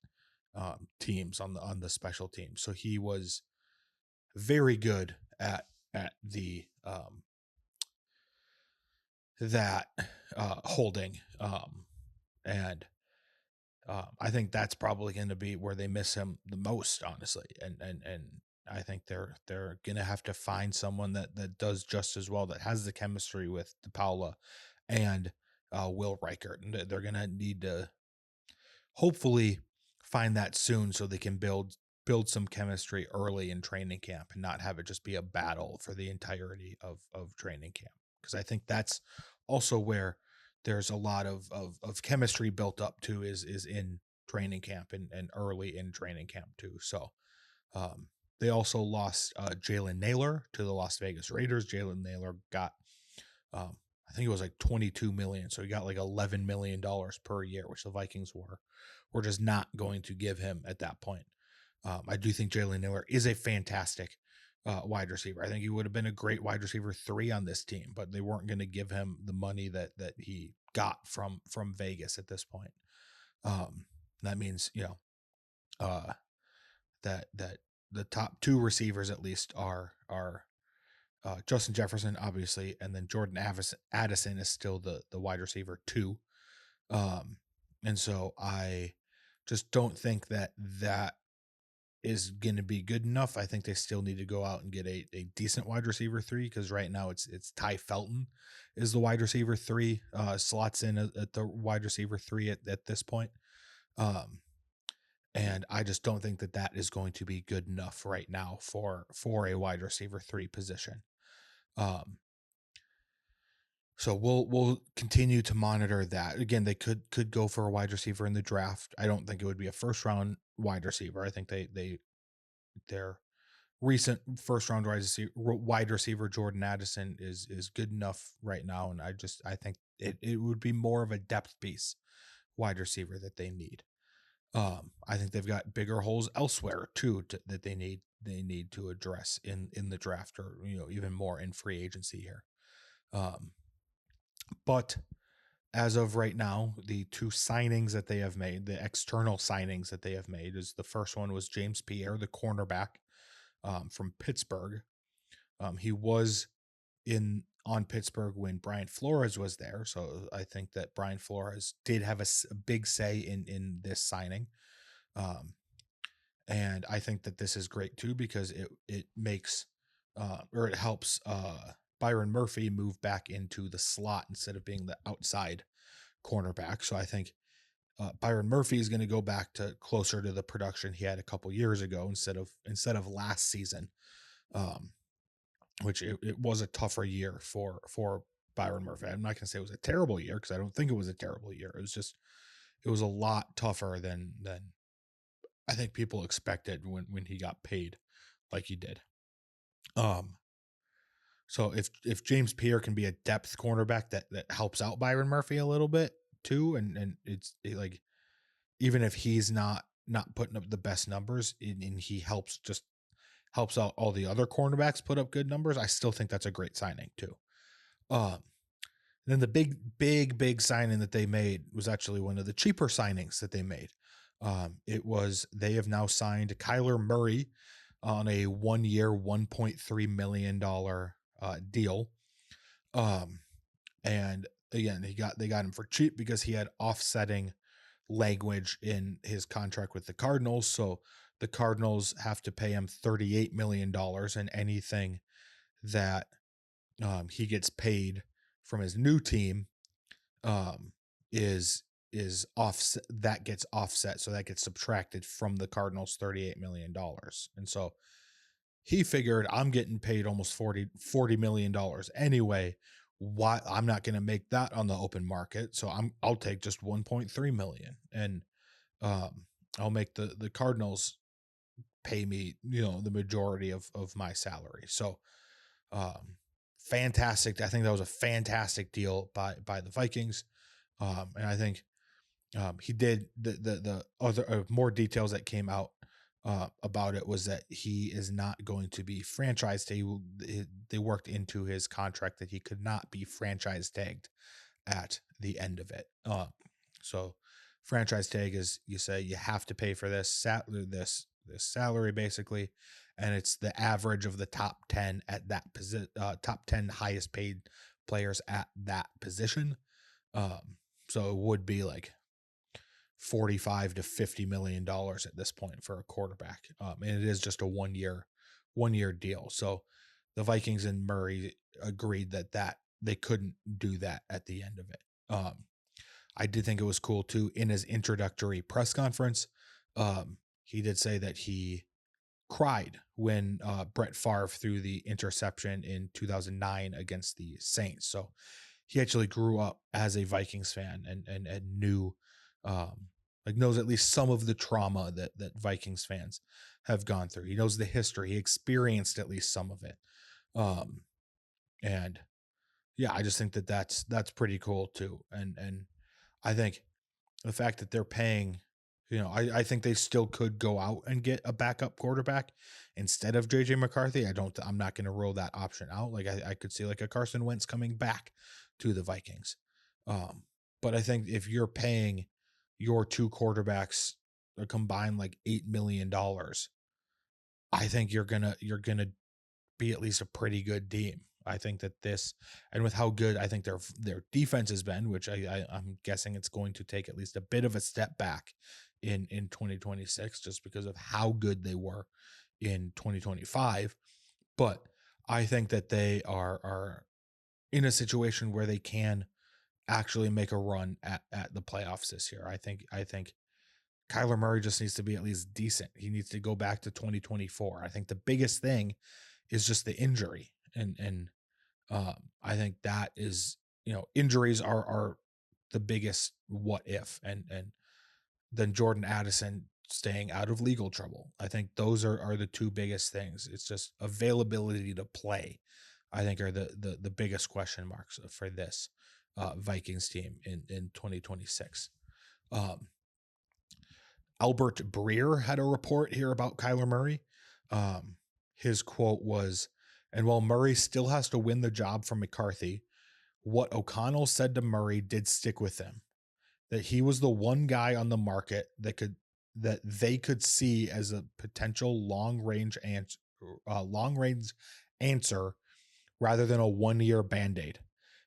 teams on the special team. So he was very good at the that holding, and I think that's probably going to be where they miss him the most, honestly. And I think they're going to have to find someone that does just as well, that has the chemistry with DePaula and Will Reichert. And they're going to need to hopefully find that soon, so they can build some chemistry early in training camp and not have it just be a battle for the entirety of training camp. Because I think that's also where there's a lot of chemistry built up to is in training camp and early in training camp too. So they also lost Jalen Naylor to the Las Vegas Raiders. Jalen Naylor got I think it was like 22 million. So he got like $11 million per year, which the Vikings were just not going to give him at that point. I do think Jalen Naylor is a fantastic wide receiver. I think he would have been a great wide receiver 3 on this team, but they weren't going to give him the money that he got from Vegas at this point. That means, that the top 2 receivers at least are Justin Jefferson, obviously, and then Jordan Addison is still the wide receiver 2. And so I just don't think that is going to be good enough. I think they still need to go out and get a decent wide receiver 3, because right now it's Ty Felton is the wide receiver 3, slots in at the wide receiver 3 at this point. And I just don't think that that is going to be good enough right now for a wide receiver 3 position. Um, so we'll continue to monitor that. Again, they could go for a wide receiver in the draft. I don't think it would be a first round wide receiver. I think their recent first round wide receiver Jordan Addison is good enough right now, and I think it would be more of a depth piece wide receiver that they need. I think they've got bigger holes elsewhere too that they need to address in the draft, or even more in free agency here. But as of right now, the two signings that they have made, the external signings that they have made, is the first one was James Pierre, the cornerback from Pittsburgh. He was on Pittsburgh when Brian Flores was there, so I think that Brian Flores did have a big say in this signing. And I think that this is great too, because it makes or it helps Byron Murphy move back into the slot instead of being the outside cornerback. So I think Byron Murphy is going to go back to closer to the production he had a couple years ago instead of last season, which it was a tougher year for Byron Murphy. I'm not going to say it was a terrible year, because I don't think it was a terrible year. It was a lot tougher than I think people expected when he got paid like he did. So if James Pierre can be a depth cornerback that helps out Byron Murphy a little bit too, and like, even if he's not putting up the best numbers, and he helps out all the other cornerbacks put up good numbers, I still think that's a great signing too. Then the big signing that they made was actually one of the cheaper signings that they made. They have now signed Kyler Murray on a 1-year, $1.3 million deal. And again, they got him for cheap because he had offsetting language in his contract with the Cardinals. So the Cardinals have to pay him $38 million, and anything that he gets paid from his new team is offset, that gets offset, so that gets subtracted from the Cardinals $38 million. And so he figured, I'm getting paid almost $40 million anyway. Why I'm not going to make that on the open market, so I'll take just 1.3 million, and I'll make the Cardinals pay me the majority of my salary. So fantastic. I think that was a fantastic deal by the Vikings. And I think he did the other more details that came out about it was that he is not going to be franchised. They worked into his contract that he could not be franchise tagged at the end of it. So franchise tag is, you say you have to pay for this salary basically, and it's the average of the top 10 at that position, top 10 highest paid players at that position. So it would be like $45 to $50 million at this point for a quarterback. And it is just a one year deal. So the Vikings and Murray agreed that they couldn't do that at the end of it. I did think it was cool too. In his introductory press conference, he did say that he cried when Brett Favre threw the interception in 2009 against the Saints. So he actually grew up as a Vikings fan and knew, knows at least some of the trauma that Vikings fans have gone through. He knows the history. He experienced at least some of it. And yeah, I just think that that's pretty cool too. And I think the fact that they're paying, I think they still could go out and get a backup quarterback instead of JJ McCarthy. I'm not going to rule that option out. Like I could see like a Carson Wentz coming back to the Vikings. But I think if you're paying your two quarterbacks a combined like $8 million, I think you're going to be at least a pretty good team. I think that this, and with how good I think their defense has been, which I'm guessing it's going to take at least a bit of a step back in 2026, just because of how good they were in 2025. But I think that they are in a situation where they can actually make a run at the playoffs this year. I think Kyler Murray just needs to be at least decent. He needs to go back to 2024. I think the biggest thing is just the injury. And I think that is, injuries are the biggest what if, and then Jordan Addison staying out of legal trouble. I think those are the two biggest things. It's just availability to play, I think, are the biggest question marks for this Vikings team in 2026. Albert Breer had a report here about Kyler Murray. His quote was, "And while Murray still has to win the job from McCarthy, what O'Connell said to Murray did stick with him. That he was the one guy on the market that they could see as a potential long range answer rather than a 1-year band-aid.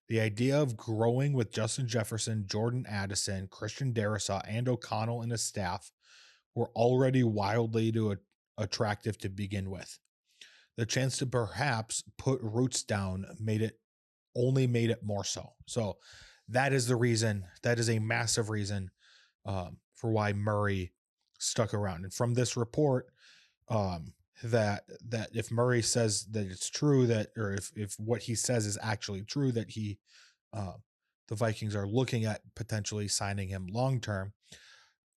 The idea of growing with Justin Jefferson, Jordan Addison, Christian Darrisaw, and O'Connell and his staff were already wildly attractive to begin with. The chance to perhaps put roots down made it more so." So that is the reason. That is a massive reason for why Murray stuck around. And from this report, that if Murray says that it's true, that, or if what he says is actually true, that the Vikings are looking at potentially signing him long term,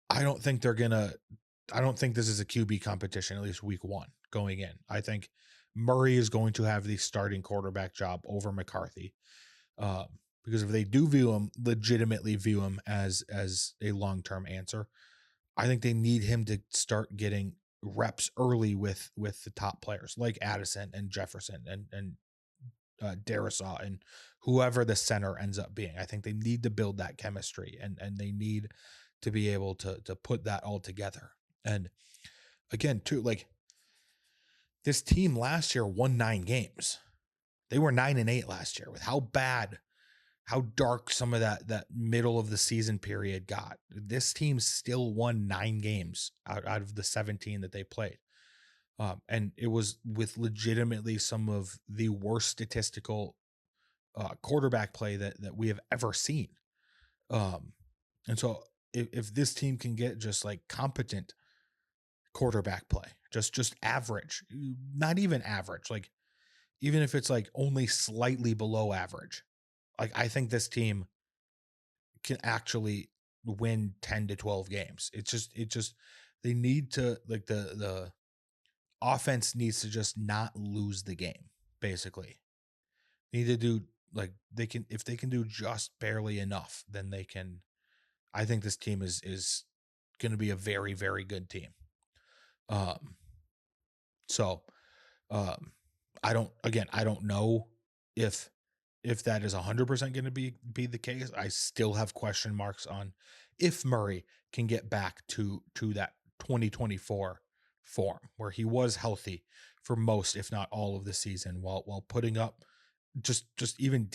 I don't think this is a QB competition, at least week 1 going in. I think Murray is going to have the starting quarterback job over McCarthy. Because if they do legitimately view him as a long-term answer, I think they need him to start getting reps early with the top players like Addison and Jefferson and Darrisaw and whoever the center ends up being. I think they need to build that chemistry, and they need to be able to put that all together. And again, too, like, this team last year won 9 games. They were 9-8 last year. With how dark some of that middle of the season period got, this team still won 9 games out of the 17 that they played. And it was with legitimately some of the worst statistical quarterback play that we have ever seen. And so if this team can get just like competent quarterback play, just average, not even average, like even if it's like only slightly below average, like I think this team can actually win 10 to 12 games. It just they need to, like, the offense needs to just not lose the game. Basically, they need to do, like, if they can do just barely enough, then they can. I think this team is going to be a very, very good team. So I don't know if that is 100% going to be the case. I still have question marks on if Murray can get back to that 2024 form where he was healthy for most, if not all, of the season, while putting up just even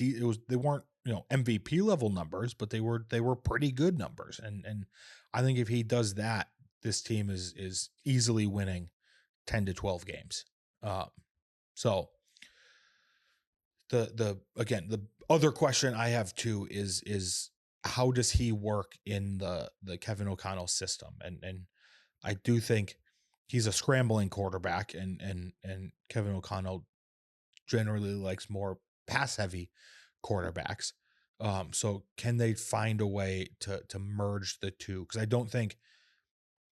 they weren't, MVP level numbers, but they were pretty good numbers. And I think if he does that, this team is easily winning 10 to 12 games. So the other question I have too is how does he work in the Kevin O'Connell system? And I do think he's a scrambling quarterback, and Kevin O'Connell generally likes more pass heavy quarterbacks. So can they find a way to merge the two? Because I don't think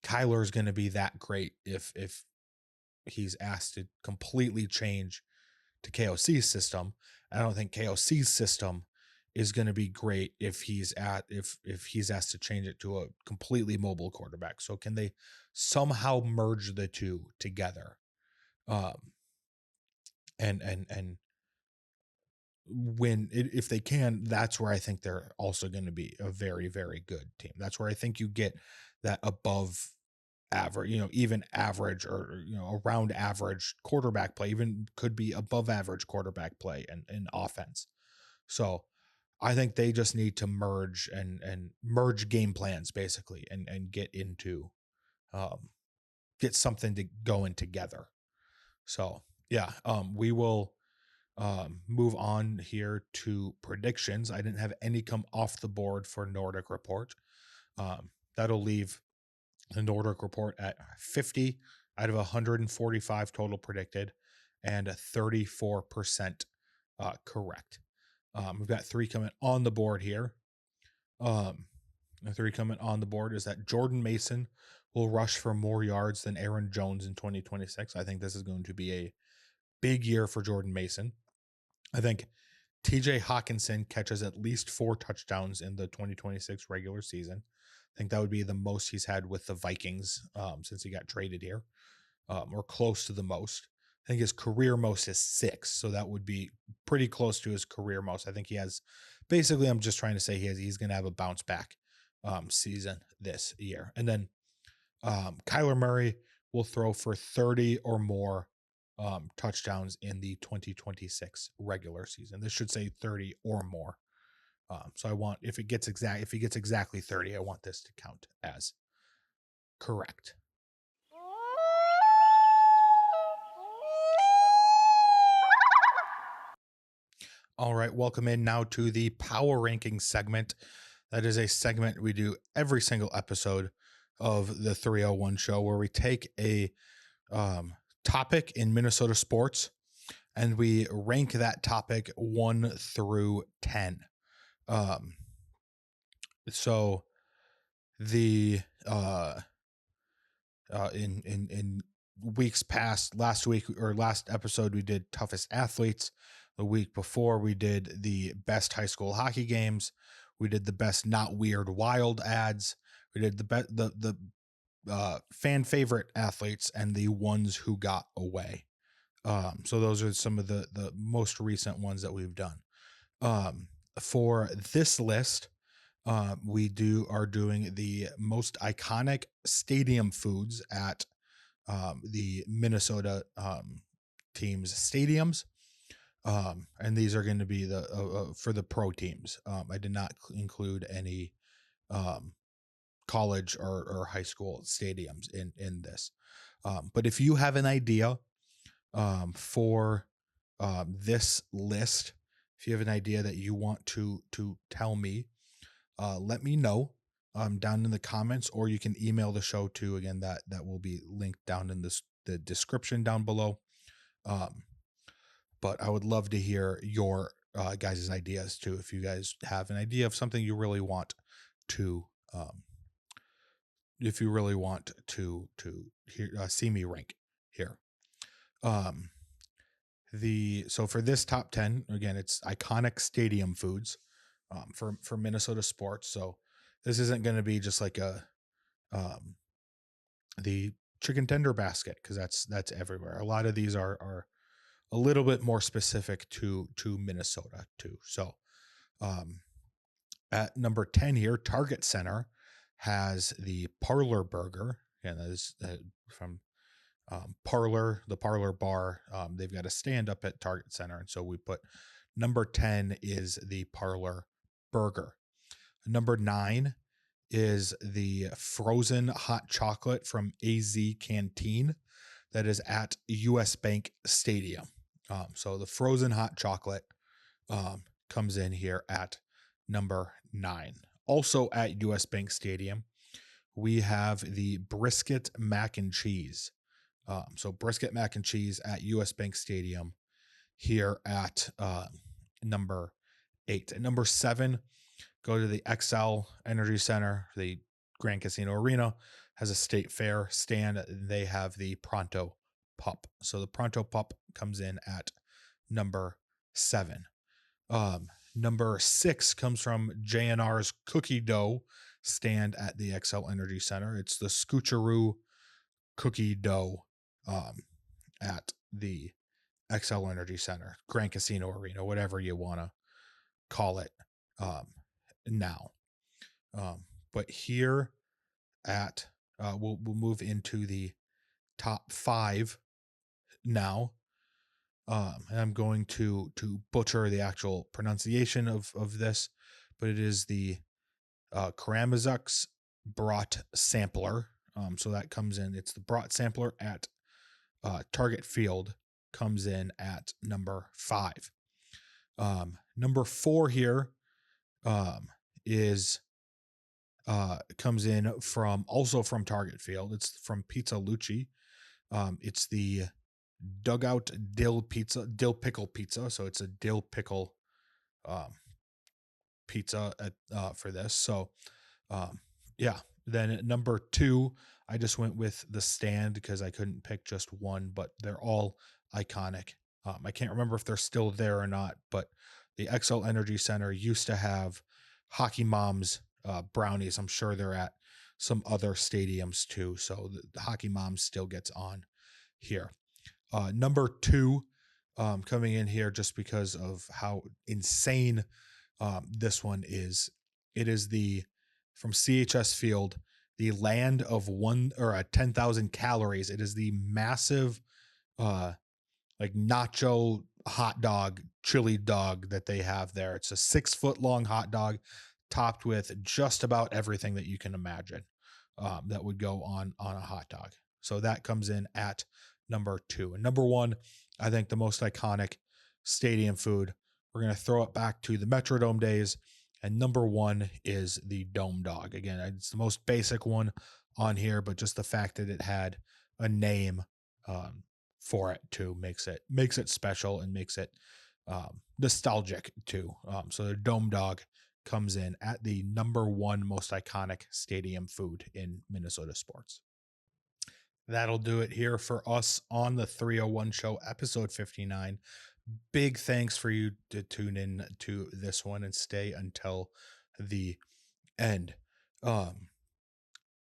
Kyler is going to be that great if he's asked to completely change to KOC's system. I don't think KOC's system is going to be great if he's asked to change it to a completely mobile quarterback. So can they somehow merge the two together? And if they can, that's where I think they're also going to be a very, very good team. That's where I think you get that above average, even average, or around average quarterback play, even could be above average quarterback play and offense. So I think they just need to merge and merge game plans basically, and get into get something to going together. So yeah, we will move on here to predictions. I didn't have any come off the board for Nordic Report. That'll leave The Nordic Report at 50 out of 145 total predicted, and 34% correct. We've got 3 coming on the board here. The 3 coming on the board is that Jordan Mason will rush for more yards than Aaron Jones in 2026. I think this is going to be a big year for Jordan Mason. I think TJ Hawkinson catches at least 4 touchdowns in the 2026 regular season. I think that would be the most he's had with the Vikings since he got traded here, or close to the most. I think his career most is 6, so that would be pretty close to his career most. I think he has, basically, I'm just trying to say he's going to have a bounce back season this year. And then Kyler Murray will throw for 30 or more touchdowns in the 2026 regular season. This should say 30 or more. So I want, if he gets exactly 30, I want this to count as correct. All right, welcome in now to the Power Ranking segment. That is a segment we do every single episode of the 301 show, where we take a topic in Minnesota sports and we rank that topic 1 through 10. So the in weeks past, last episode we did toughest athletes. The week before we did the best high school hockey games. We did the best not weird wild ads. We did the fan favorite athletes and the ones who got away. So those are some of the most recent ones that we've done. For this list, we are doing the most iconic stadium foods at the Minnesota teams' stadiums. And these are going to be for the pro teams. I did not include any college or high school stadiums in this. But if you have an idea for this list, if you have an idea that you want to tell me, let me know down in the comments, or you can email the show too. Again, that will be linked down in the description down below. But I would love to hear your guys' ideas too. If you guys have an idea of something you really want to, see me rank here. So for this top 10, again, it's iconic stadium foods for Minnesota sports. So this isn't going to be just like the chicken tender basket, because that's everywhere. A lot of these are a little bit more specific to Minnesota too. So at number 10 here, Target Center has the Parlor Burger, and that is from Parlor, the Parlor Bar. They've got a stand up at Target Center, and so we put number 10 is the Parlor Burger. Number 9 is the frozen hot chocolate from AZ Canteen that is at US Bank Stadium. So the frozen hot chocolate comes in here at number 9. Also at US Bank Stadium, we have the brisket mac and cheese. So brisket mac and cheese at US Bank Stadium here at number 8. At number 7, go to the XL Energy Center. The Grand Casino Arena has a state fair stand. They have the Pronto Pup. So the Pronto Pup comes in at number 7. Number 6 comes from JNR's Cookie Dough stand at the XL Energy Center. It's the Scoocheroo Cookie Dough at the XL Energy Center, Grand Casino Arena, whatever you want to call it now. But here at we'll move into the top 5 now. And I'm going to butcher the actual pronunciation of this, but it is the Karamazuk's Brat Sampler. So that comes in. It's the Brat Sampler at Target Field, comes in at number 5. Number 4 here is comes in from Target Field. It's from Pizza Lucci. It's the dugout dill pickle pizza. So it's a dill pickle um, pizza for this. So yeah. Then at number 2, I just went with the stand because I couldn't pick just one, but they're all iconic. I can't remember if they're still there or not, but the XL Energy Center used to have Hockey Moms brownies. I'm sure they're at some other stadiums too. So the Hockey Moms still gets on here. Number 2, coming in here just because of how insane this one is. It is from CHS Field, the land of 10,000 calories. It is the massive, like nacho hot dog, chili dog that they have there. It's a 6-foot long hot dog topped with just about everything that you can imagine that would go on a hot dog. So that comes in at number 2. And number 1, I think the most iconic stadium food. We're going to throw it back to the Metrodome days. And number 1 is the Dome Dog. Again, it's the most basic one on here, but just the fact that it had a name for it too makes it special and makes it nostalgic too. So the Dome Dog comes in at the number 1 most iconic stadium food in Minnesota sports. That'll do it here for us on the 301 show, episode 59. Big thanks for you to tune in to this one and stay until the end.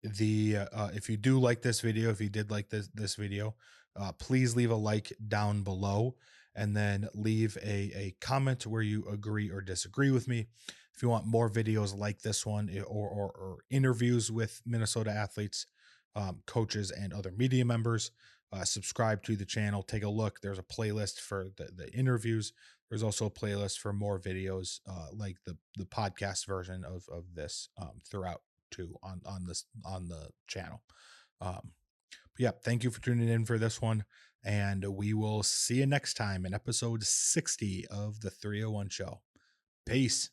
If you do like this video, if you did like this video, please leave a like down below and then leave a comment where you agree or disagree with me. If you want more videos like this one or interviews with Minnesota athletes, coaches, and other media members, subscribe to the channel. Take a look. There's a playlist for the interviews. There's also a playlist for more videos like the podcast version of this throughout too on the channel. Yeah, thank you for tuning in for this one, and we will see you next time in episode 60 of the 301 show. Peace.